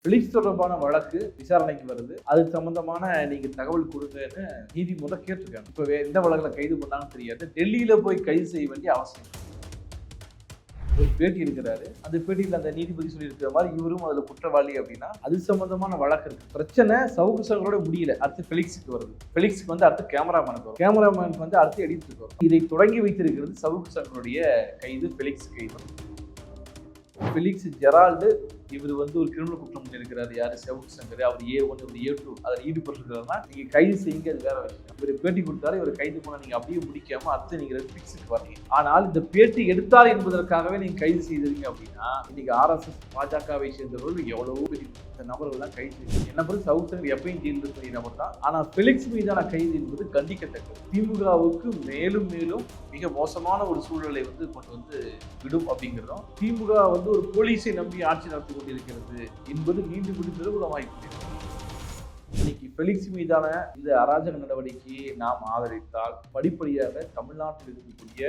பிலிக்ஸ் தொடர்பான வழக்கு விசாரணைக்கு வருது. அது சம்பந்தமான நீங்க தகவல் கொடுங்கன்னு நீதிமன்றம் கேட்டிருக்காங்க. இப்போ எந்த வழக்குல கைது பண்ணாங்கன்னு தெரியாது. டெல்லியில போய் கைது செய்ய வேண்டிய அவசியம். ஒரு பேட்டி இருக்கிறாரு. அந்த பேட்டியில் அந்த நீதிபதி சொல்லியிருக்கிற மாதிரி இவரும் அதுல குற்றவாளி அப்படின்னா அது சம்பந்தமான வழக்கு இருக்கு. பிரச்சனை சவுக்கு சங்கரோட முடியல. அடுத்து பெலிக்ஸுக்கு வருது. பெலிக்ஸுக்கு வந்து அடுத்து கேமராமேனுக்கு வரும். கேமராமேனுக்கு வந்து அடுத்து எடிட்டருக்கு வரும். இதை தொடங்கி வைத்திருக்கிறது சவுக்கு சங்கருடைய கைது, பெலிக்ஸ் கைது. பெலிக்ஸ் ஜெரால்டு இவர் வந்து ஒரு கிரிமினல் குற்றம் பண்ணியிருக்கிறார். யாரு? சவுக்கு சங்கர். அவர் A1 இவர் A2 அதில் ஈடுபட்டிருக்கிறதுனா நீங்க கைது செய்யுங்க, அது வேற விஷயம். இவர் பேட்டி கொடுத்தாரு, இவர் கைது பண்ண நீங்க அப்படியே முடிக்காம அடுத்து நீங்க பெலிக்ஸுக்கு வரீங்க. ஆனால் இந்த பேட்டி எடுத்தார் என்பதற்காகவே நீங்க கைது செய்திருக்கீங்க அப்படின்னா இன்னைக்கு RSS பாஜகவை சேர்ந்தவர்கள் எவ்வளவோ பெரிய நபர்கள் தான் கைது செய்யும். என்ன பொறுத்து சவுக்கு சங்கர் எப்பயும் ஜெயிலில் இருக்கக்கூடிய நபர் தான். ஆனால் பெலிக்ஸ் மீதான கைது என்பது கண்டிக்கத்தக்கது. திமுகவுக்கு மேலும் மேலும் மிக மோசமான ஒரு சூழலை வந்து கொண்டு வந்து விடும் அப்படிங்கிறதும், திமுக வந்து ஒரு போலீஸை நம்பி ஆட்சி நடத்தி கொண்டிருக்கிறது என்பது மீண்டும் மீண்டும் நிரூபணமாகிக்கொண்டிருக்கிறது. இன்னைக்கு பெலிக்ஸ் மீதான இந்த அராஜக நடவடிக்கையை நாம் ஆதரித்தால் படிப்படியாக தமிழ்நாட்டில் இருக்கக்கூடிய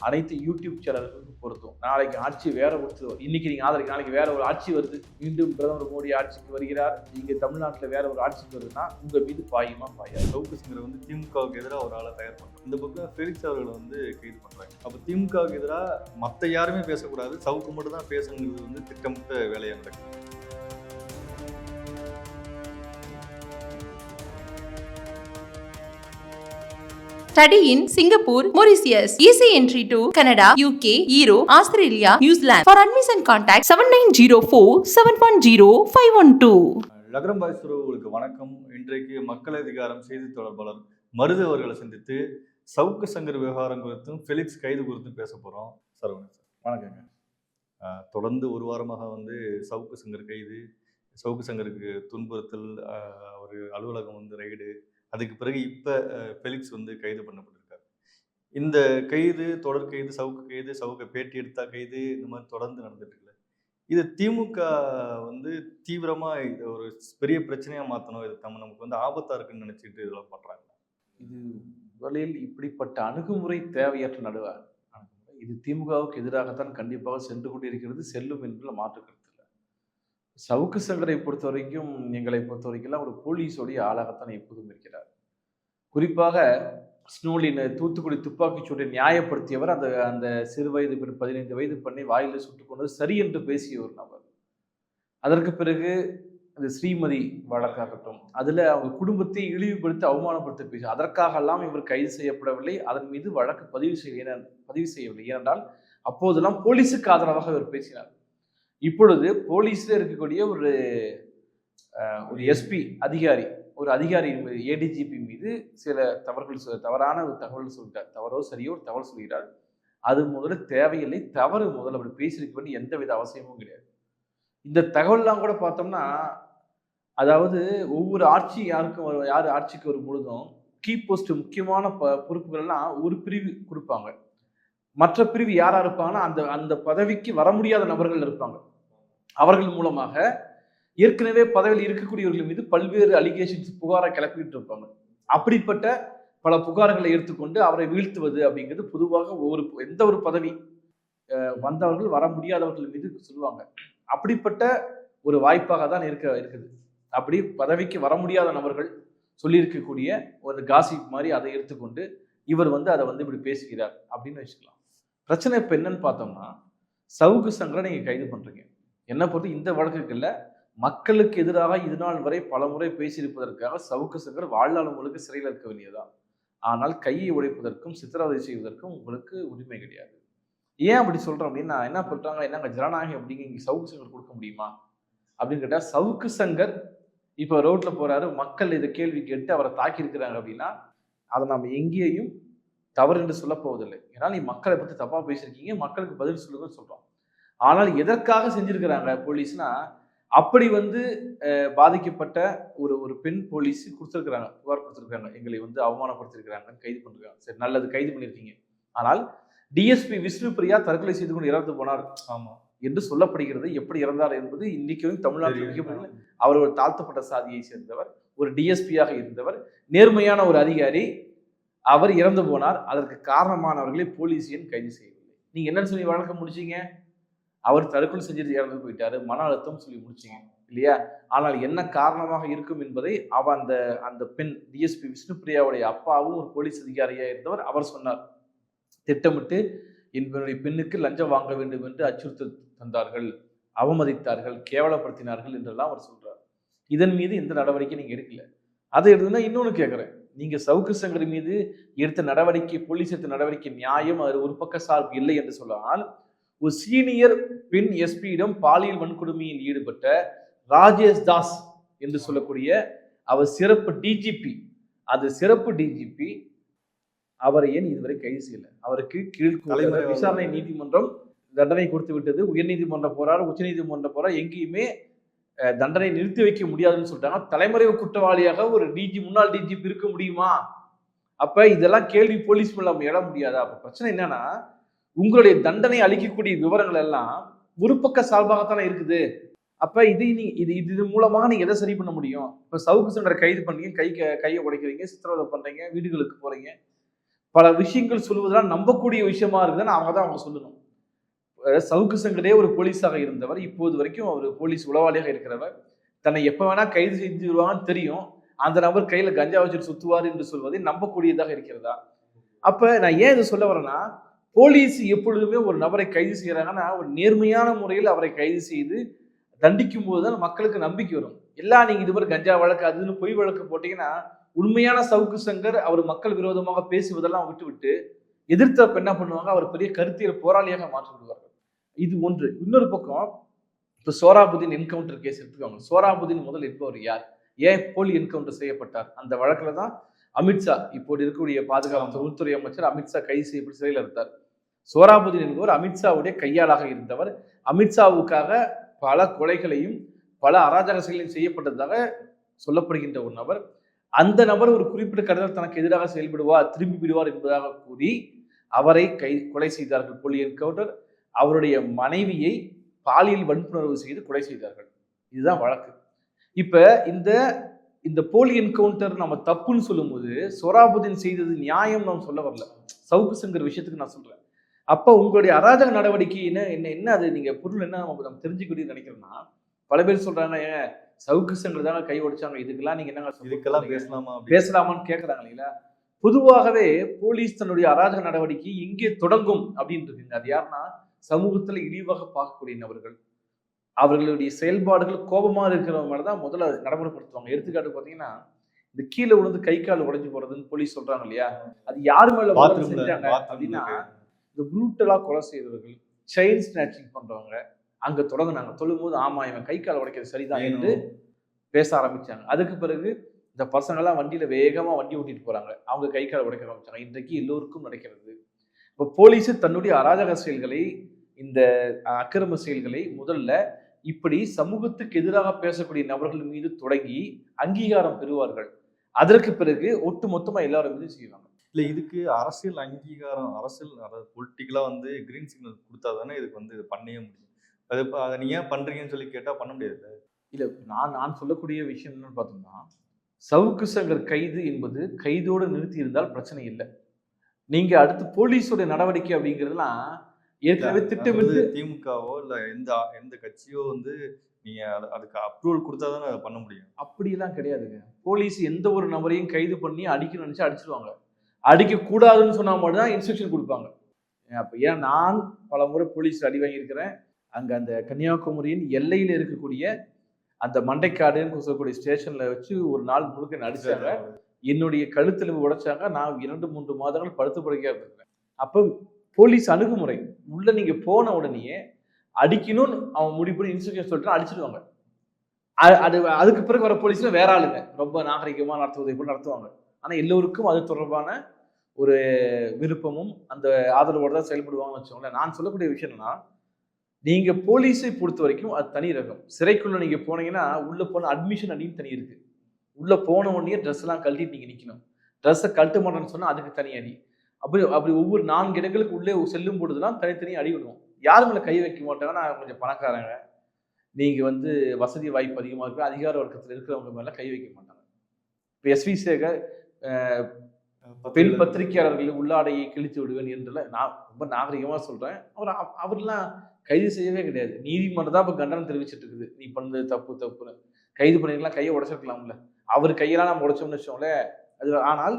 அனைத்து யூடியூப் சேனல்களுக்கு பொருத்தும். நாளைக்கு ஆட்சி வேற ஒருத்தர், இன்னைக்கு நீங்க ஆதரிக்க, நாளைக்கு வேற ஒரு ஆட்சி வருது, மீண்டும் பிரதமர் மோடி ஆட்சிக்கு வருகிறார், நீங்க தமிழ்நாட்டில் வேற ஒரு ஆட்சிக்கு வருதுன்னா உங்க மீது பாயுமா பாயாது? சவுக்கு சங்கர் வந்து திமுகவுக்கு எதிராக ஒரு ஆளை தயார் பண்றாங்க. இந்த பக்கம் பெலிக்ஸ் அவர்களை வந்து கைது பண்றாங்க. அப்ப திமுகவுக்கு எதிராக மற்ற யாருமே பேசக்கூடாது, சவுக்கு மட்டும் தான் பேசணுங்கிறது வந்து திட்டமிட்ட வேலையா நடக்குது. Study in Singapore, Mauritius. Easy entry to Canada, UK, Europe, Australia, New Zealand. For admission contact 7904-710-512. லகரம் பாய்ஸ் உறவுகளுக்கு வணக்கம். இன்றைக்கு மக்கள் அதிகாரம் செய்தி தொடர்பாளர் மருது அவர்களை சந்தித்து சவுக்கு சங்கர் விவகாரம் குறித்தும் பெலிக்ஸ் கைது குறித்தும் பேச போறோம். சரவணன் சார் வணக்கங்க. தொடர்ந்து ஒரு வாரமாக வந்து சவுக்கு சங்கர் கைது, சவுக்கு சங்கருக்கு துன்புறுத்தல், ஒரு அலுவலகம் வந்து ரைடு, அதுக்கு பிறகு இப்போ பெலிக்ஸ் வந்து கைது பண்ணப்பட்டிருக்காரு. இந்த கைது, தொடர் கைது, சவுக்கு பேட்டி எடுத்தா கைது, இந்த மாதிரி தொடர்ந்து நடந்துட்டு இருக்குல்ல, இது திமுக வந்து தீவிரமா இதை ஒரு பெரிய பிரச்சனையா மாற்றணும், இது நமக்கு வந்து ஆபத்தா இருக்குன்னு நினைச்சிட்டு இதெல்லாம் பண்றாங்க. இது முதலில் இப்படிப்பட்ட அணுகுமுறை தேவையற்ற நடுவார். இது திமுகவுக்கு எதிராகத்தான் கண்டிப்பாக சென்று கொண்டிருக்கிறது, செல்லும் என்பதில் மாற்றுக்கிறது இல்லை. சவுக்கு சங்கரை பொறுத்த வரைக்கும், எங்களை பொறுத்த வரைக்கும் ஒரு போலீஸோடைய ஆளாகத்தான் எப்போதும் இருக்கிறார். குறிப்பாக ஸ்னோலின் தூத்துக்குடி துப்பாக்கிச் சூட்டை நியாயப்படுத்தியவர் அந்த அந்த சிறு வயது பெண் 15 வயது பெண்ணை வாயில சுட்டுக் கொண்டது சரி என்று பேசிய ஒரு நபர். அதற்கு பிறகு அந்த ஸ்ரீமதி வழக்காகட்டும், அதுல அவங்க குடும்பத்தை இழிவுபடுத்தி அவமானப்படுத்த பேச, அதற்காகலாம் இவர் கைது செய்யப்படவில்லை, அதன் மீது வழக்கு பதிவு செய்யவில்லை. ஏனென்றால் அப்போதெல்லாம் போலீஸுக்கு ஆதரவாக இவர் பேசினார். இப்பொழுது போலீஸ்ல இருக்கக்கூடிய ஒரு எஸ்பி அதிகாரி, ஒரு அதிகாரி ADGP மீது சில தவறான ஒரு தகவல் சொல்லிட்டார். தவறோ சரியோ ஒரு தகவல் சொல்கிறார். அது முதல்ல தேவையில்லை, தவறு முதல்ல அப்படி பேசியிருக்க வேண்டிய எந்தவித அவசியமும் கிடையாது. இந்த தகவல்லாம் கூட பார்த்தோம்னா, அதாவது ஒவ்வொரு ஆட்சி யார் ஆட்சிக்கு வரும் பொழுதும் கீ போஸ்ட் முக்கியமான பொறுப்புகள் எல்லாம் ஒரு பிரிவு கொடுப்பாங்க. மற்ற பிரிவு யாரா இருப்பாங்கன்னா அந்த அந்த பதவிக்கு வர முடியாத நபர்கள் இருப்பாங்க. அவர்கள் மூலமாக ஏற்கனவே பதவியில் இருக்கக்கூடியவர்கள் மீது பல்வேறு அலிகேஷன்ஸ், புகாரை கிளப்பிட்டு இருப்பாங்க. அப்படிப்பட்ட பல புகார்களை எடுத்துக்கொண்டு அவரை வீழ்த்துவது அப்படிங்கிறது பொதுவாக எந்த ஒரு பதவி வந்தவர்கள் வர முடியாதவர்கள் மீது சொல்லுவாங்க. அப்படிப்பட்ட ஒரு வாய்ப்பாக தான் இருக்குது. அப்படி பதவிக்கு வர முடியாத நபர்கள் சொல்லியிருக்கக்கூடிய ஒரு காசிப் மாதிரி அதை எடுத்துக்கொண்டு இவர் வந்து அதை வந்து இப்படி பேசுகிறார் அப்படின்னு வச்சுக்கலாம். பிரச்சனை இப்போ என்னன்னு பார்த்தோம்னா, சவுக்கு சங்கரை நீங்க கைது பண்றீங்க. என்ன பொறுத்து இந்த வழக்குகள்ல மக்களுக்கு எதிராக இதுநாள் வரை பல முறை பேசியிருப்பதற்காக சவுக்கு சங்கர் வாழ்நாள் முழுக்க சிறையில் இருக்க வேண்டியதுதான். ஆனால் கையை உடைப்பதற்கும் சித்திரவதை செய்வதற்கும் உங்களுக்கு உரிமை கிடையாது. ஏன் அப்படி சொல்றோம் அப்படின்னா, என்ன சொல்றாங்க, என்னங்க ஜனநாயகம் அப்படிங்க இங்க சவுக்கு சங்கர் கொடுக்க முடியுமா அப்படின்னு கேட்டா, சவுக்கு சங்கர் இப்போ ரோட்ல போறாரு, மக்கள் இதை கேள்வி கேட்டு அவரை தாக்கி இருக்கிறாங்க அப்படின்னா அதை நம்ம எங்கேயும் தவறு என்று சொல்ல போவதில்லை. ஏன்னா நீ மக்களை பத்தி தப்பா பேசியிருக்கீங்க, மக்களுக்கு பதில் சொல்லுங்கன்னு சொல்றோம். ஆனால் எதற்காக செஞ்சிருக்கிறாங்க போலீஸ்னா, அப்படி வந்து பாதிக்கப்பட்ட ஒரு பெண் போலீஸ் கொடுத்துருக்குறாங்க, புகார் கொடுத்துருக்காங்க, எங்களை வந்து அவமானப்படுத்திருக்கிறாங்கன்னு கைது பண்ணிருக்காங்க. சரி, நல்லது, கைது பண்ணியிருக்கீங்க. ஆனால் DSP விஷ்ணுபிரியா தற்கொலை செய்து கொண்டு இறந்து போனார் என்று சொல்லப்படுகிறது. எப்படி இறந்தார் என்பது இன்னைக்கு தமிழ்நாட்டில் மிகப்பெரிய, அவர் ஒரு தாழ்த்தப்பட்ட சாதியை சேர்ந்தவர், ஒரு DSP-யாக இருந்தவர், நேர்மையான ஒரு அதிகாரி. அவர் இறந்து போனார். அதற்கு காரணமானவர்களை போலீஸ் ஏன் கைது செய்யவில்லை? நீங்க என்னன்னு சொல்லி வழக்கம் முடிச்சீங்க? அவர் தற்கொலை செஞ்சுட்டு இறந்து போயிட்டாரு, மன அழுத்தம் சொல்லி முடிச்சிங்க இல்லையா? ஆனால் என்ன காரணமாக இருக்கும் என்பதை அந்த அந்த பெண் டிஎஸ்பி விஷ்ணுபிரியாவுடைய அப்பாவும் ஒரு போலீஸ் அதிகாரியா இருந்தவர் அவர் சொன்னார். திட்டமிட்டு என்னுடைய பெண்ணுக்கு லஞ்சம் வாங்க வேண்டும் என்று அச்சுறுத்தல் தந்தார்கள், அவமதித்தார்கள், கேவலப்படுத்தினார்கள் என்றெல்லாம் அவர் சொல்றார். இதன் மீது எந்த நடவடிக்கை நீங்க எடுக்கல. அதை எடுத்துனா இன்னொன்னு கேட்கிறேன், நீங்க சவுக்கு சங்கர் மீது எடுத்த நடவடிக்கை, போலீஸ் எடுத்த நடவடிக்கை நியாயம், அது ஒரு பக்க சார்பு இல்லை என்று சொன்னால், ஒரு சீனியர் பெண் எஸ்பியிடம் பாலியல் வன்கொடுமையில் ஈடுபட்ட ராஜேஷ் தாஸ் என்று சொல்லக்கூடிய அவர் சிறப்பு டிஜிபி, அது சிறப்பு டிஜிபி, அவரை ஏன் இதுவரை கைது செய்யல? அவருக்கு விசாரணை நீதிமன்றம் தண்டனை கொடுத்து விட்டது. உயர்நீதிமன்றம் போறாரு, உச்ச நீதிமன்றம் போறாரு, எங்கேயுமே தண்டனை நிறுத்தி வைக்க முடியாதுன்னு சொல்லிட்டாங்க. தலைமறைவு குற்றவாளியாக ஒரு முன்னாள் டிஜிபி இருக்க முடியுமா? அப்ப இதெல்லாம் கேள்வி போலீஸ் மேல எழ முடியாதா? அப்ப பிரச்சனை என்னன்னா, உங்களுடைய தண்டனை அளிக்கக்கூடிய விவரங்கள் எல்லாம் ஒரு பக்க சார்பாகத்தானே இருக்குது. அப்ப இது மூலமாக நீங்க எதை சரி பண்ண முடியும்? இப்ப சவுக்கு சங்கரை கைது பண்ணீங்க, கையை உடைக்கிறீங்க, சித்திரவதை பண்றீங்க, வீடுகளுக்கு போறீங்க, பல விஷயங்கள் சொல்வதெல்லாம் நம்பக்கூடிய விஷயமா இருக்குதுன்னு அவங்க சொல்லணும். சவுக்கு சங்கரே ஒரு போலீஸாக இருந்தவர், இப்போது வரைக்கும் அவர் போலீஸ் உளவாளியாக இருக்கிறவர், தன்னை எப்ப வேணா கைது செஞ்சுருவாங்கன்னு தெரியும், அந்த நபர் கையில கஞ்சா வச்சுட்டு சுத்துவார் என்று சொல்வதை நம்பக்கூடியதாக இருக்கிறதா? அப்ப நான் ஏன் இதை சொல்ல வரேன்னா, போலீஸ் எப்பொழுதுமே ஒரு நபரை கைது செய்யறாங்கன்னா ஒரு நேர்மையான முறையில் அவரை கைது செய்து தண்டிக்கும் போதுதான் மக்களுக்கு நம்பிக்கை வரும். நீங்க இது மாதிரி கஞ்சா வழக்கு அதுன்னு பொய் வழக்கு போட்டீங்கன்னா, உண்மையான சவுக்கு சங்கர் அவர் மக்கள் விரோதமாக பேசுவதெல்லாம் விட்டு எதிர்த்தப்ப என்ன பண்ணுவாங்க, அவர் பெரிய கருத்தியல் போராளியாக மாற்றி விடுவார்கள். இது ஒன்று. இன்னொரு பக்கம் இப்ப சோராபுதீன் என்கவுண்டர் கேஸ் எடுத்துக்கோங்க. சோராபுதீன் முதல் என்பவர் யார்? ஏன் போலி என்கவுண்டர் செய்யப்பட்டார்? அந்த வழக்குல தான் அமித்ஷா, இப்போது இருக்கக்கூடிய பாதுகாப்பு உள்துறை அமைச்சர் அமித்ஷா கைது செய்யப்பட்டு சிறையில் இருந்தார். சோராபுதீன் என்பவர் அமித்ஷாவுடைய கையாளாக இருந்தவர். அமித்ஷாவுக்காக பல கொலைகளையும் பல அராஜக செயல்களையும் செய்யப்பட்டதாக சொல்லப்படுகின்ற ஒரு நபர். அந்த நபர் ஒரு குறிப்பிட்ட கருத்தில் தனக்கு எதிராக செயல்படுவார், திரும்பி விடுவார் என்பதாக கூறி அவரை கொலை செய்தார்கள். போலி என்கவுண்டர். அவருடைய மனைவியை பாலியல் வன்புணர்வு செய்து கொலை செய்தார்கள். இதுதான் வழக்கு. இப்ப இந்த போலி என்கவுண்டர் நம்ம தப்புன்னு சொல்லும்போது சோராபுதீன் செய்தது நியாயம் நாம் சொல்ல வரல, சவுக்கு சங்கர் விஷயத்துக்கு நான் சொல்றேன். அப்ப உங்களுடைய அராஜக நடவடிக்கை என்ன அது நீங்க பொருள் என்ன நம்ம தெரிஞ்சுக்கிட்டு நினைக்கிறோம்னா, பல பேர் சொல்றாங்க சவுக்கு சங்கர் தாங்க கை உடைச்சாங்க, இதுக்கெல்லாம் நீங்க என்ன பேசலாமான்னு கேட்கறாங்க இல்லைங்களா? பொதுவாகவே போலீஸ் தன்னுடைய அராஜக நடவடிக்கை எங்கே தொடங்கும் அப்படின்னு இருக்குங்க. அது யாருன்னா, சமூகத்துல இழிவாக பார்க்கக்கூடிய நபர்கள், அவர்களுடைய செயல்பாடுகள் கோபமா இருக்கிறவங்க மேலதான் முதல்ல நடைமுறைப்படுத்துவாங்க. எடுத்துக்காட்டு பாத்தீங்கன்னா, இந்த கீழே விழுந்து கை கால் உடைஞ்சு போறதுன்னு போலீஸ் சொல்றாங்க இல்லையா, அது யாரு மேல செஞ்சாங்க அப்படின்னா, இந்த ப்ரூட்டலா கொலை செய்தவர்கள், செயின் ஸ்நாச்சிங் பண்றவங்க அங்க தொடங்கினாங்க. சொல்லும் போது ஆமா இவன் கை கால் உடைக்கிறது சரிதான் என்று பேச ஆரம்பிச்சாங்க. அதுக்கு பிறகு இந்த பசங்கள்லாம் வண்டியில வேகமா வண்டி ஓட்டிட்டு போறாங்க, அவங்க கை கால் உடைக்க ஆரம்பிச்சாங்க. இன்றைக்கு எல்லோருக்கும் நடக்கிறது. இப்போ போலீஸ் தன்னுடைய அராஜக செயல்களை, இந்த அக்கிரம செயல்களை முதல்ல இப்படி சமூகத்துக்கு எதிராக பேசக்கூடிய நபர்கள் மீது தொடங்கி அங்கீகாரம் பெறுவார்கள். அதற்கு பிறகு ஒட்டு மொத்தமா எல்லாரும் மீது செய்வாங்க. இல்லை, இதுக்கு அரசியல் அங்கீகாரம், அதாவது பொலிட்டிக்கலா கிரீன் சிக்னல் கொடுத்தா தானே இதுக்கு இது பண்ணவே முடியும். அதை நீ ஏன் பண்றீங்கன்னு சொல்லி கேட்டா பண்ண முடியாது. இல்ல, நான் சொல்லக்கூடிய விஷயம் என்னன்னு பார்த்தோம்னா, சவுக்கு சங்கர் கைது என்பது கைதோடு நிறுத்தி இருந்தால் பிரச்சனை இல்லை. நீங்க அடுத்து போலீஸோட நடவடிக்கை அப்படிங்கிறதுலாம் ஏற்கனவே திட்டமிட்டு திமுகவோ இல்ல எந்த கட்சியோ நீங்க அதுக்கு அப்ரூவல் கொடுத்தா தானே அதை பண்ண முடியும். அப்படியெல்லாம் கிடையாதுங்க. போலீஸ் எந்த ஒரு நபரையும் கைது பண்ணி அடிக்கணும்னு நினைச்சா அடிச்சிருவாங்க. அடிக்க கூடாதுன்னு சொன்னா மட்டும் தான் இன்ஸ்ட்ரக்ஷன் கொடுப்பாங்க. அப்ப ஏன் நான் பல முறை போலீஸ் அடி வாங்கியிருக்கிறேன். அங்க அந்த கன்னியாகுமரியின் எல்லையில இருக்கக்கூடிய அந்த மண்டைக்காடுன்னு சொல்லக்கூடிய ஸ்டேஷன்ல வச்சு ஒரு நாள் முழுக்க நடிச்சாங்க. என்னுடைய கழுத்துல உடைச்சாங்க. நான் 2-3 மாதங்கள் படுத்து படுக்கையா இருந்திருக்கிறேன். அப்ப போலீஸ் அணுகுமுறை உள்ள நீங்க போன உடனே அடிக்கணும்னு அவன் முடிவு பண்ணி இன்ஸ்ட்ரக்ஷன் சொல்லிட்டு அடிச்சிடுவாங்க. அதுக்கு பிறகு வர போலீஸ்ல வேற ஆளுங்க ரொம்ப நாகரிகமா நடத்துவதை போல நடத்துவாங்க. ஆனா எல்லோருக்கும் அது தொடர்பான ஒரு விருப்பமும் அந்த ஆதரவோடு தான் செயல்படுவாங்கன்னு வச்சுக்கோங்களேன். நான் சொல்லக்கூடிய விஷயம் என்னன்னா, நீங்க போலீஸை பொறுத்த வரைக்கும் அது தனி ரகம். சிறைக்குள்ள நீங்க போனீங்கன்னா உள்ள போன அட்மிஷன் அடின்னு தனி இருக்கு. உள்ள போன உடனே ட்ரெஸ் எல்லாம் கழட்டிட்டு நீங்க நிக்கணும். ட்ரெஸ்ஸை கழட்ட மாட்டேன்னு சொன்னா அதுக்கு தனி அடி. அப்படி ஒவ்வொரு 4 இடங்களுக்கு உள்ளே செல்லும் பொழுதுலாம் தனித்தனி அடி விடுவோம். யாரு மேல கை வைக்க மாட்டாங்கன்னா, கொஞ்சம் பணக்காரங்க, நீங்க வசதி வாய்ப்பு அதிகமா இருக்கு, அதிகார வர்க்கத்தில் இருக்கிறவங்க மேல கை வைக்க மாட்டாங்க. இப்போ எஸ்வி சேகர் பெண் பத்திரிகையாளர்கள் உள்ளாடையை கிழித்து விடுவேன் என்று நான் ரொம்ப நாகரிகமா சொல்றேன். அவர்லாம் கைது செய்யவே கிடையாது. நீதிமன்றம் தான் இப்போ கண்டனம் தெரிவிச்சிட்டு இருக்குது. நீ பண்ணது தப்புன்னு. கைது பண்ணிருக்கலாம், கையை உடைச்சிருக்கலாம்ல. அவர் கையெல்லாம் நம்ம உடைச்சோம்னு வச்சோங்களேன். அது ஆனால்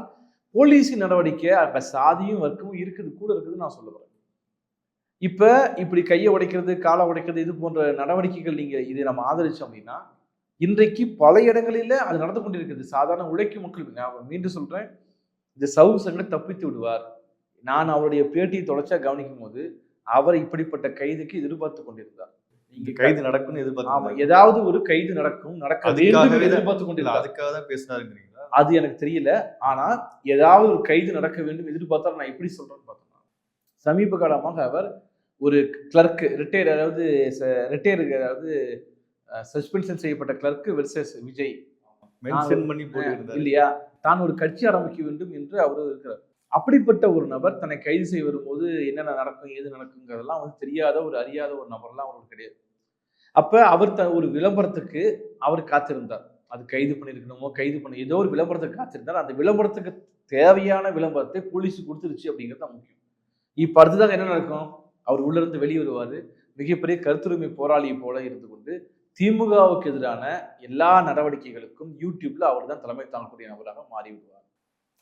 போலீஸின் நடவடிக்கை அப்ப சாதியும் வர்க்கமும் கூட இருக்குதுன்னு நான் சொல்ல வரேன். இப்ப இப்படி கையை உடைக்கிறது, காலை உடைக்கிறது, இது போன்ற நடவடிக்கைகள் நீங்க இதை நம்ம ஆதரிச்சோம் அப்படின்னா, இன்றைக்கு பல இடங்களில அது நடந்து கொண்டிருக்கிறது. சாதாரண உழைக்கும் மக்கள், நான் மீண்டும் சொல்றேன், இந்த சவுக்கு சங்கர் தப்பித்து விடுவார். நான் அவருடைய பேட்டியை தொடர்ச்சியா கவனிக்கும் போது அவர் இப்படிப்பட்ட கைதுக்கு எதிர்பார்த்து கொண்டிருந்தார். நீங்க கைது நடக்கும்னு எதிர்பார்த்து, ஏதாவது ஒரு கைது நடக்க வேண்டும் எதிர்பார்த்து கொண்டிருந்தார். அதுக்காக தான் பேசினாருங்கிறீங்களா? அது எனக்கு தெரியல. ஆனா ஏதாவது ஒரு கைது நடக்க வேண்டும் எதிர்பார்த்தா நான் எப்படி சொல்றேன்னு பார்த்தோம்னா, சமீப காலமாக அவர் ஒரு கிளர்க் ரிட்டையர், அதாவது சஸ்பென்ஷன் செய்யப்பட்ட கிளர்க் வெர்சஸ் விஜய் மென்ஷன் பண்ணி போட்டிருந்தார் இல்லையா, தான் ஒரு கட்சி ஆரம்பிக்க வேண்டும் என்று அவரு இருக்கிறார். அப்படிப்பட்ட ஒரு நபர் தன்னை கைது செய்ய வரும்போது என்னென்ன நடக்கும், ஏது நடக்குங்கிறதெல்லாம் வந்து தெரியாத ஒரு அறியாத ஒரு நபர்லாம் அவருக்கு கிடையாது. அப்ப அவர் ஒரு விளம்பரத்துக்கு அவர் காத்திருந்தார். அது கைது பண்ணிருக்கணுமோ, ஏதோ ஒரு விளம்பரத்துக்கு காத்திருந்தார். அந்த விளம்பரத்துக்கு தேவையான விளம்பரத்தை போலீஸ் கொடுத்துருச்சு அப்படிங்கிறது தான் முக்கியம். இப்ப அடுத்ததாக என்ன நடக்கும், அவர் உள்ள இருந்து வெளியே வருவாரு. மிகப்பெரிய கருத்துரிமை போராளியை போல இருந்து கொண்டு திமுகவுக்கு எதிரான எல்லா நடவடிக்கைகளுக்கும் யூடியூப்ல அவர் தான் தலைமை தாங்கக்கூடிய நபராக மாறிவிடுவார்.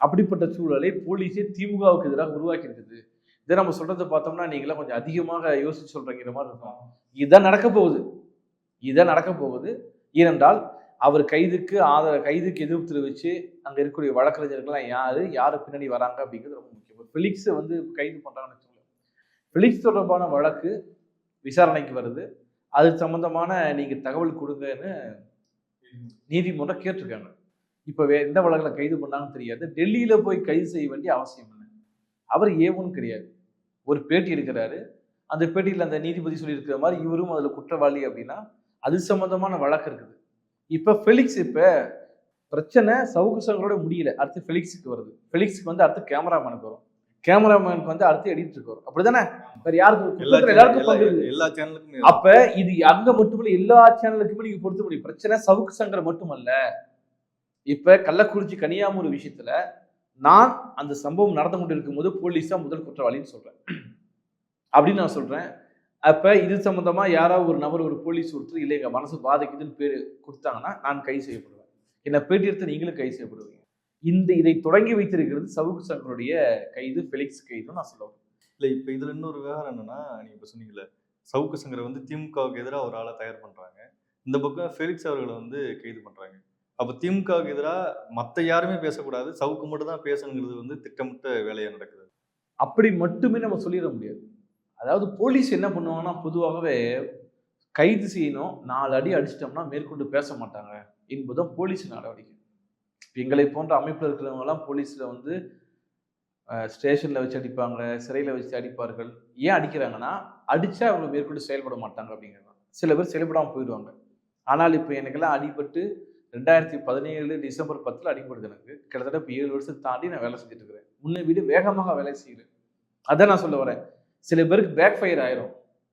அப்படிப்பட்ட சூழலை போலீஸே திமுகவுக்கு எதிராக உருவாக்கி இருக்குது. இதை நம்ம சொல்றதை பார்த்தோம்னா நீங்களாம் கொஞ்சம் அதிகமாக யோசிச்சு சொல்றீங்கிற மாதிரி இருக்கும். இதுதான் நடக்க போகுது. ஏனென்றால் அவர் கைதுக்கு எதிர்ப்பு தெரிவிச்சு அங்க இருக்கக்கூடிய வழக்கறிஞர்கள்லாம் யாரு பின்னாடி வராங்க அப்படிங்கிறது ரொம்ப முக்கியம். ஃபெலிக்ஸை வந்து கைது பண்றாங்கன்னு வச்சுக்கோங்க. ஃபெலிக்ஸ் தொடர்பான வழக்கு விசாரணைக்கு வருது. அது சம்பந்தமான நீங்க தகவல் கொடுங்கன்னு நீதிமன்றம் கேட்டிருக்காங்க. இப்ப எந்த வழக்கில் கைது பண்ணாங்கன்னு தெரியாது. டெல்லியில போய் கைது செய்ய வேண்டிய அவசியம் என்ன? அவர் ஏவனும் கிடையாது. ஒரு பேட்டி எடுக்கிறாரு. அந்த பேட்டியில் அந்த நீதிபதி சொல்லியிருக்கிற மாதிரி இவரும் அதுல குற்றவாளி அப்படின்னா அது சம்பந்தமான வழக்கு இருக்குது. இப்ப ஃபெலிக்ஸ் பிரச்சனை சவுக்கு சங்கரோட முடியல, அடுத்து ஃபெலிக்ஸுக்கு வருது. ஃபெலிக்ஸுக்கு வந்து அடுத்து கேமராமேனுக்கு வரும். கேமராமேனுக்கு வந்து அடுத்து எடிட்டருக்கு வரும். அப்படிதானே? வேற யாருக்கும் எல்லா சேனலுக்கும். அப்ப இது அங்க மட்டுமல்ல, எல்லா சேனலுக்குமே நீங்க பொறுத்த முடியும். பிரச்சனை சவுக்கு சங்கர் மட்டுமல்ல. இப்ப கள்ளக்குறிச்சி கனியாமூர் விஷயத்துல நான் அந்த சம்பவம் நடந்து கொண்டிருக்கும் போது போலீஸ் தான் முதல் குற்றவாளின்னு சொல்றேன் அப்படின்னு நான் சொல்றேன். அப்ப இது சம்பந்தமா யாராவது ஒரு நபர், ஒரு போலீஸ் ஒருத்தர் இல்லை எங்க மனசு பாதிக்குதுன்னு பேரு கொடுத்தாங்கன்னா நான் கைது செய்யப்படுவேன். என்ன பேட்டி எடுத்து நீங்களும் கைது செய்யப்படுவீங்க. இதை தொடங்கி வைத்திருக்கிறது சவுக்கு சங்கருடைய கைது, ஃபெலிக்ஸ் கைதுன்னு நான் சொல்லுவேன். இல்லை, இப்போ இதுல இன்னொரு விவகாரம் என்னன்னா, நீங்க இப்ப சொன்னீங்கல்ல சவுக்கு சங்கரை வந்து திமுகவுக்கு எதிராக ஒரு ஆளை தயார் பண்றாங்க, இந்த பக்கம் ஃபெலிக்ஸ் அவர்களை வந்து கைது பண்றாங்க. அப்ப திமுகவுக்கு எதிராக மற்ற யாருமே பேசக்கூடாது, சவுக்கு மட்டும் தான் பேசணுங்கிறது வந்து திட்டமிட்ட வேலையா நடக்குது. அப்படி மட்டுமே நம்ம சொல்லிட முடியாது. அதாவது போலீஸ் என்ன பண்ணுவாங்கன்னா, பொதுவாகவே கைது செய்யணும், 4 அடி அடிச்சிட்டோம்னா மேற்கொண்டு பேச மாட்டாங்க என்பதும் போலீஸ் நடவடிக்கை. எங்களை போன்ற அமைப்பில் இருக்கிறவங்க எல்லாம் போலீஸ்ல வந்து ஸ்டேஷன்ல வச்சு அடிப்பாங்க, சிறையில வச்சு அடிப்பார்கள். ஏன் அடிக்கிறாங்கன்னா, அடிச்சா அவங்க மேற்கொண்டு செயல்பட மாட்டாங்க அப்படிங்கிறது. சில பேர் செயல்படாமல் போயிடுவாங்க. ஆனால் இப்போ எனக்கெல்லாம் அடிபட்டு 2017 டிசம்பர் 10 அடிபடுது. எனக்கு கிட்டத்தட்ட இப்போ 7 வருஷம் தாண்டி நான் வேலை செஞ்சுட்டு இருக்கிறேன். முன்னை விட வேகமாக வேலை செய்கிறேன். அதான் நான் சொல்ல வரேன். சில பேருக்கு பேக் ஃபயர் ஆயிரும்.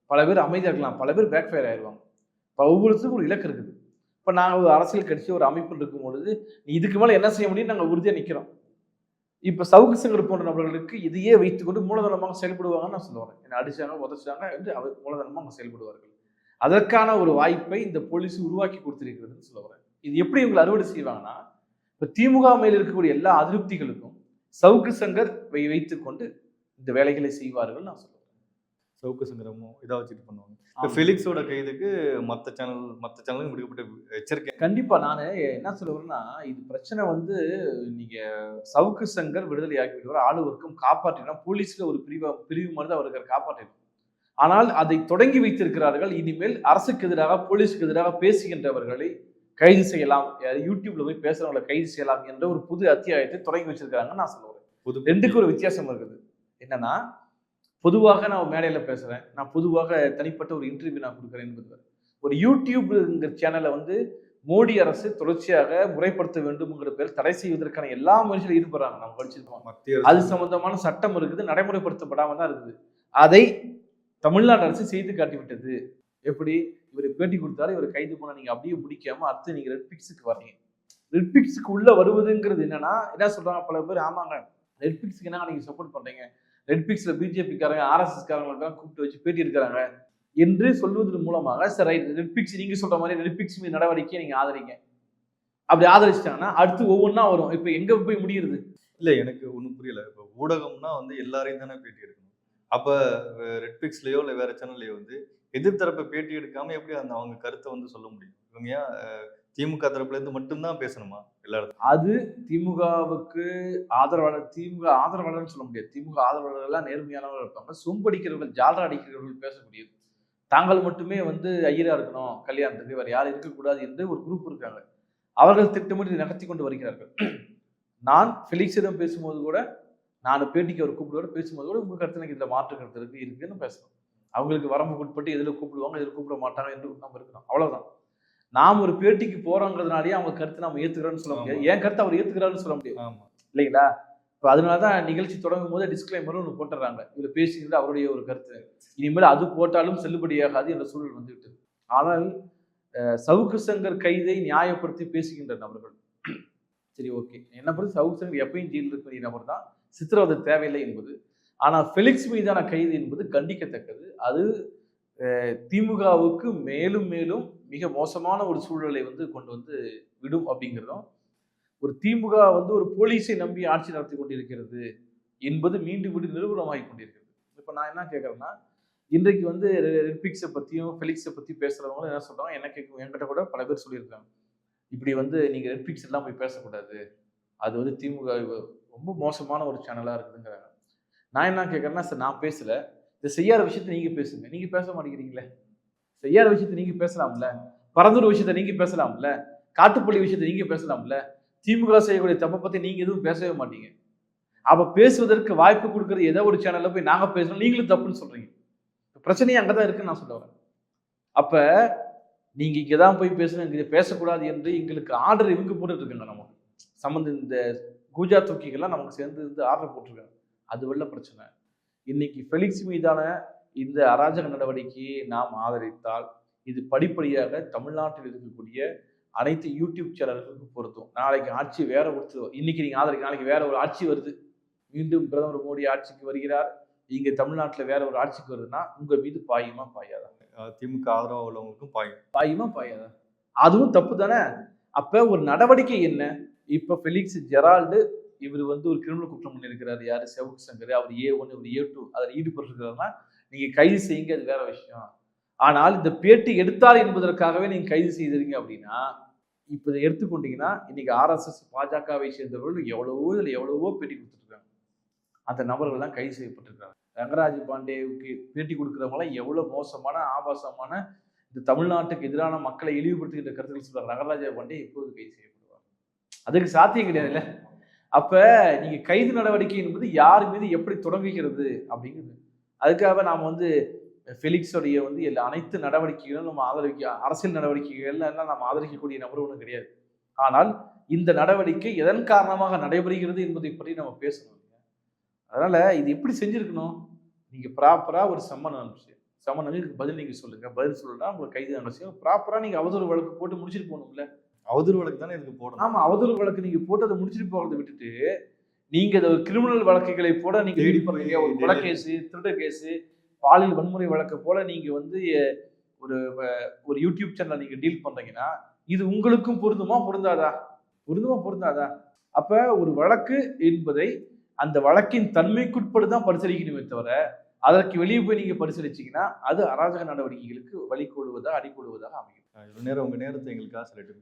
பல பேர் அமைதியாக இருக்கலாம், பல பேர் பேக் ஃபயர் ஆயிடுவாங்க. இப்போ ஒவ்வொருத்தருக்கும் ஒரு இலக்கு இருக்குது. இப்போ நாங்கள் ஒரு அரசியல் கட்சி, ஒரு அமைப்பில் இருக்கும் பொழுது நீ இதுக்கு மேலே என்ன செய்ய முடியும் நாங்கள் உறுதியாக நிற்கிறோம். இப்போ சவுக்கு சங்கர் போன்ற நபர்களுக்கு இதையே வைத்துக்கொண்டு மூலதனமாக செயல்படுவாங்கன்னு நான் சொல்ல வரேன். என்ன அடிச்சாங்க, உதச்சாங்க என்று அவர் மூலதனமாக அவங்க செயல்படுவார்கள். அதற்கான ஒரு வாய்ப்பை இந்த போலீஸ் உருவாக்கி கொடுத்திருக்கிறதுன்னு சொல்ல வரேன். இது எப்படி இவங்களை அறுவடை செய்வாங்கன்னா, இப்போ திமுக மேல் இருக்கக்கூடிய எல்லா அதிருப்திகளுக்கும் சவுக்கு சங்கர் வைத்துக்கொண்டு இந்த வேலைகளை செய்வார்கள் நான் சொல்லுவேன். சவுக்கு சங்கரமும் இதாக வச்சுட்டு பண்ணுவாங்க. இப்போ ஃபெலிக்ஸோட கைதுக்கு மற்ற சேனலுக்கு முடிக்கப்பட்ட எச்சரிக்கை. கண்டிப்பா நான் என்ன சொல்லுவேன்னா, இது பிரச்சனை வந்து நீங்க சவுக்கு சங்கர் விடுதலை ஆக்கி விடுவார், ஆளுவர்க்கும் காப்பாற்றினா போலீஸ்ல ஒரு பிரிவு மாதிரி தான் அவருக்கு காப்பாற்றிடும். ஆனால் அதை தொடங்கி வைத்திருக்கிறார்கள். இனிமேல் அரசுக்கு எதிராக, போலீஸுக்கு எதிராக பேசுகின்றவர்களை கைது செய்யலாம், யூடியூப்ல போய் பேசுறவங்களை கைது செய்யலாம் என்ற ஒரு புது அத்தியாயத்தை தொடங்கி வச்சிருக்காங்கன்னு நான் சொல்லுவேன். ரெண்டுக்கும் ஒரு வித்தியாசம் இருக்குது. என்னன்னா, பொதுவாக நான் மேடையில பேசுறேன், நான் பொதுவாக தனிப்பட்ட ஒரு இன்டர்வியூ நான் கொடுக்குறேன் என்பது. ஒரு யூடியூப்ங்கிற சேனலை வந்து மோடி அரசு தொடர்ச்சியாக முறைப்படுத்த வேண்டும்ங்கிற பேர் தடை செய்வதற்கான எல்லா முயற்சியிலும் ஈடுபடுறாங்க. நம்ம படிச்சிருக்கோம். அது சம்பந்தமான சட்டம் இருக்குது, நடைமுறைப்படுத்தப்படாம தான் இருக்குது. அதை தமிழ்நாடு அரசு செய்து காட்டிவிட்டது. எப்படி இவர் பேட்டி கொடுத்தாரு, இவர் கைது பண்ண நீங்க அப்படியே முடிக்காம அடுத்து நீங்க ரெட்பிக்ஸுக்கு வரீங்க. ரெட்பிக்ஸுக்கு உள்ள வருவதுங்கிறது என்னன்னா, என்ன சொல்றாங்க பல பேர், ஆமாங்க ரெட்பிக்ஸுக்கு என்ன நீங்க சப்போர்ட் பண்றீங்க, ரெட்பிக்ஸ்ல பிஜேபி காரங்க, ஆர்எஸ்எஸ் காரங்களுக்கெல்லாம் கூப்பிட்டு வச்சு பேட்டி எடுக்கிறாங்க, என்று சொல்வதன் மூலமாக சார் ரைட் நெட்ஃபிளிக்ஸ் நீங்க சொல்ற மாதிரி நெட்ஃபிளிக்ஸ் மீது நடவடிக்கையை நீங்க ஆதரிங்க. அப்படி ஆதரிச்சிட்டாங்கன்னா அடுத்து ஒவ்வொன்றா வரும். இப்போ எங்க போய் முடியுது? இல்லை, எனக்கு ஒன்றும் புரியல. இப்போ ஊடகம்னா வந்து எல்லாரையும் தானே பேட்டி எடுக்கணும். அப்போ நெட்ஃப்ளிக்ஸ்லேயோ இல்லை வேற சேனல்லையோ வந்து எதிர்த்தரப்பை பேட்டி எடுக்காம எப்படி அந்த அவங்க கருத்தை வந்து சொல்ல முடியும்? இவங்க ஏன் திமுக தரப்புலேருந்து மட்டும்தான் பேசணுமா எல்லா இடத்துலையும்? அது திமுகவுக்கு ஆதரவாளர், திமுக ஆதரவாளர்னு சொல்ல முடியாது. திமுக ஆதரவாளர்கள் எல்லாம் நேர்மையானவர்கள் இருப்பாங்க. சொம்படிக்கிறவர்கள், ஜால்ரா அடிக்கிறவர்கள் பேசக்கூடியது. தாங்கள் மட்டுமே வந்து ஐயரா இருக்கணும் கல்யாணத்துக்கு, வேற யாரும் இருக்கக்கூடாது என்று ஒரு குரூப் இருக்காங்க. அவர்கள் திட்டமிட்டு நகர்த்தி கொண்டு வருகிறார்கள். நான் ஃபெலிக்ஸிடம் பேசும்போது கூட, நான் பேட்டிக்கு அவர் கூப்பிடுவோட பேசும்போது கூட உங்க கருத்து எனக்கு இதுல மாற்று கருத்து இருக்குன்னு பேசணும். அவங்களுக்கு வரம்புக்கு உட்பட்டு எதுல கூப்பிடுவாங்க, எதில் கூப்பிட மாட்டாங்க என்று நம்ம இருக்கணும். அவ்வளவுதான். நாம் ஒரு பேட்டிக்கு போறோங்கிறதுனாலேயே அவங்க கருத்தை நம்ம ஏத்துக்கிறோம்னு சொல்ல முடியாது. என் கருத்தை அவர் ஏத்துக்கிறாருன்னு சொல்ல முடியாது இல்லைங்களா? இப்போ அதனாலதான் நிகழ்ச்சி தொடங்கும் போது டிஸ்கிளைமரும் ஒன்று போட்டுறாங்க. இதுல பேசிக்கிறது அவருடைய ஒரு கருத்து, இனிமேல் அது போட்டாலும் செல்லுபடியாகாது என்ற சூழல் வந்து விட்டது. ஆனால் சவுக்கு சங்கர் கைதை நியாயப்படுத்தி பேசுகின்ற நபர்கள், சரி ஓகே, என்ன பொறுத்து சவுக்கு சங்கர் எப்பயும் ஜெயிலில் இருக்கக்கூடிய நபர் தான், சித்திரவதை தேவையில்லை என்பது. ஆனால் ஃபெலிக்ஸ் மீதான கைது என்பது கண்டிக்கத்தக்கது. அது திமுகவுக்கு மேலும் மேலும் மிக மோசமான ஒரு சூழலை வந்து கொண்டு வந்து விடும் அப்படிங்கிறதும், ஒரு திமுக வந்து ஒரு போலீஸை நம்பி ஆட்சி நடத்தி கொண்டிருக்கிறது என்பது மீண்டும் மீண்டும் நிரூபணமாகி கொண்டிருக்கிறது. இப்போ நான் என்ன கேட்குறேன்னா, இன்றைக்கு வந்து நெட்ஃப்ளிக்ஸை பற்றியும் ஃபெலிக்ஸை பற்றி பேசுகிறவங்களும் என்ன சொல்கிறாங்க, என்கிட்ட கூட பல பேர் சொல்லியிருக்காங்க, இப்படி வந்து நீங்கள் நெட்ஃப்ளிக்ஸ் எல்லாம் போய் பேசக்கூடாது, அது வந்து திமுக ரொம்ப மோசமான ஒரு சேனலாக இருக்குதுங்கிறாங்க. நான் என்ன கேட்குறேன்னா, சார் நான் பேசலை, இந்த செய்யாத விஷயத்தை நீங்கள் பேசுங்க. நீங்கள் பேச மாட்டேங்கிறீங்களே. செய்யாத விஷயத்தை நீங்கள் பேசலாம்ல, பரந்தூர் விஷயத்தை நீங்கள் பேசலாம்ல, காட்டுப்பள்ளி விஷயத்தை நீங்கள் பேசலாம்ல, திமுக செய்யக்கூடிய தப்பை பற்றி நீங்கள் எதுவும் பேசவே மாட்டீங்க. அப்போ பேசுவதற்கு வாய்ப்பு கொடுக்குறது ஏதோ ஒரு சேனலில் போய் நாங்கள் பேசணும், நீங்களும் தப்புன்னு சொல்கிறீங்க. பிரச்சனையே அங்கே தான் இருக்குன்னு நான் சொல்ல வரேன். அப்போ நீங்கள் இங்கே தான் போய் பேசணும், இங்கே பேசக்கூடாது என்று எங்களுக்கு ஆர்டர் இவங்க போட்டுட்டு இருக்காங்க. நமக்கு சம்மந்த இந்த கூஜா தூக்கிகள்லாம் நமக்கு சேர்ந்து இருந்து ஆர்டர் போட்டிருக்காங்க. அது வெள்ள பிரச்சனை. இன்னைக்கு ஃபெலிக்ஸ் மீதான இந்த அராஜக நடவடிக்கையை நாம் ஆதரித்தால் இது படிப்படியாக தமிழ்நாட்டில் இருக்கக்கூடிய அனைத்து யூடியூப் சேனல்களுக்கு பொருத்தும். நாளைக்கு ஆட்சி வேற ஒருத்தர், இன்னைக்கு நீங்கள் ஆதரிக்க, நாளைக்கு வேற ஒரு ஆட்சி வருது, மீண்டும் பிரதமர் மோடி ஆட்சிக்கு வருகிறார், இங்கே தமிழ்நாட்டில் வேற ஒரு ஆட்சிக்கு வருதுன்னா உங்க மீது பாயுமா பாயாதா? திமுக ஆதரவு உள்ளவங்களுக்கும் பாயுமா பாயாதா? அதுவும் தப்பு தானே. அப்ப ஒரு நடவடிக்கை என்ன? இப்ப ஃபெலிக்ஸ் ஜெரால்டு இவர் வந்து ஒரு கிரிமினல் குற்றம் பண்ணியிருக்கிறார். யாரு? சவுக்கு சங்கர். அவர் A1 இவர் A2 அதில் ஈடுபட்டிருக்கிறாருன்னா நீங்க கைது செய்யுங்க, அது வேற விஷயம். ஆனால் இந்த பேட்டி எடுத்தார் என்பதற்காகவே நீங்க கைது செய்தீங்க அப்படின்னா, இப்ப இதை எடுத்துக்கொண்டீங்கன்னா இன்னைக்கு RSS பாஜகவை சேர்ந்தவர்கள் எவ்வளவோ பேட்டி கொடுத்துருக்காங்க. அந்த நபர்கள்லாம் கைது செய்யப்பட்டிருக்காங்க. ரங்கராஜ் பாண்டேவுக்கு பேட்டி கொடுக்குறவங்களாம் எவ்வளவு மோசமான ஆபாசமான இந்த தமிழ்நாட்டுக்கு எதிரான மக்களை இழிவுபடுத்துகின்ற கருத்துக்கள் சொல்றாங்க. ரங்கராஜ பாண்டே எப்போது கைது செய்யப்படுவார்? அதுக்கு சாத்தியம் கிடையாதுல்ல. அப்ப நீங்க கைது நடவடிக்கை என்பது யார் மீது எப்படி தொடங்குகிறது அப்படிங்கிறது. அதுக்காக நாம் வந்து ஃபெலிக்ஸோடைய வந்து அனைத்து நடவடிக்கைகளும் நம்ம அரசியல் நடவடிக்கைகள் எல்லாம் நம்ம ஆதரிக்கக்கூடிய நபர் ஒன்றும் கிடையாது. ஆனால் இந்த நடவடிக்கை எதன் காரணமாக நடைபெறுகிறது என்பதை பற்றி நம்ம பேசணும். அதனால இது எப்படி செஞ்சிருக்கணும்? நீங்க ப்ராப்பரா ஒரு சம்மன் அனுப்பிச்சு, சம்மன் அனுப்பி பதில் நீங்க சொல்லுங்க, பதில் சொல்லலாம் உங்களுக்கு கைது அவசியம். ப்ராப்பரா நீங்க அவதூறு வழக்கு போட்டு முடிச்சுட்டு போகணும்ல. அவதூறு வழக்கு தானே இதுக்கு போடணும். ஆமா, அவதூறு வழக்கு நீங்க போட்டு அதை முடிச்சுட்டு போறதை விட்டுட்டு நீங்க கிரிமினல் வழக்குகளை போட நீங்க ஈடு பண்றீங்க. ஒரு கொலை கேஸு, திருட கேஸு, பாலியல் வன்முறை வழக்கு போல நீங்க வந்து ஒரு யூடியூப் சேனல் நீங்க டீல் பண்றீங்கன்னா இது உங்களுக்கும் பொருந்துமா பொருந்தாதா? அப்ப ஒரு வழக்கு என்பதை அந்த வழக்கின் தன்மைக்குட்பட்டு தான் பரிசீலிக்கணுமே தவிர அதற்கு வெளியே போய் நீங்க பரிசீலிச்சீங்கன்னா அது அராஜக நடவடிக்கைகளுக்கு வழி கொள்வதாக அடிக்கொள்வதாக அமையும். இவ்வளவு நேரம் உங்க நேரத்தை எங்களுக்காக செலக்ட்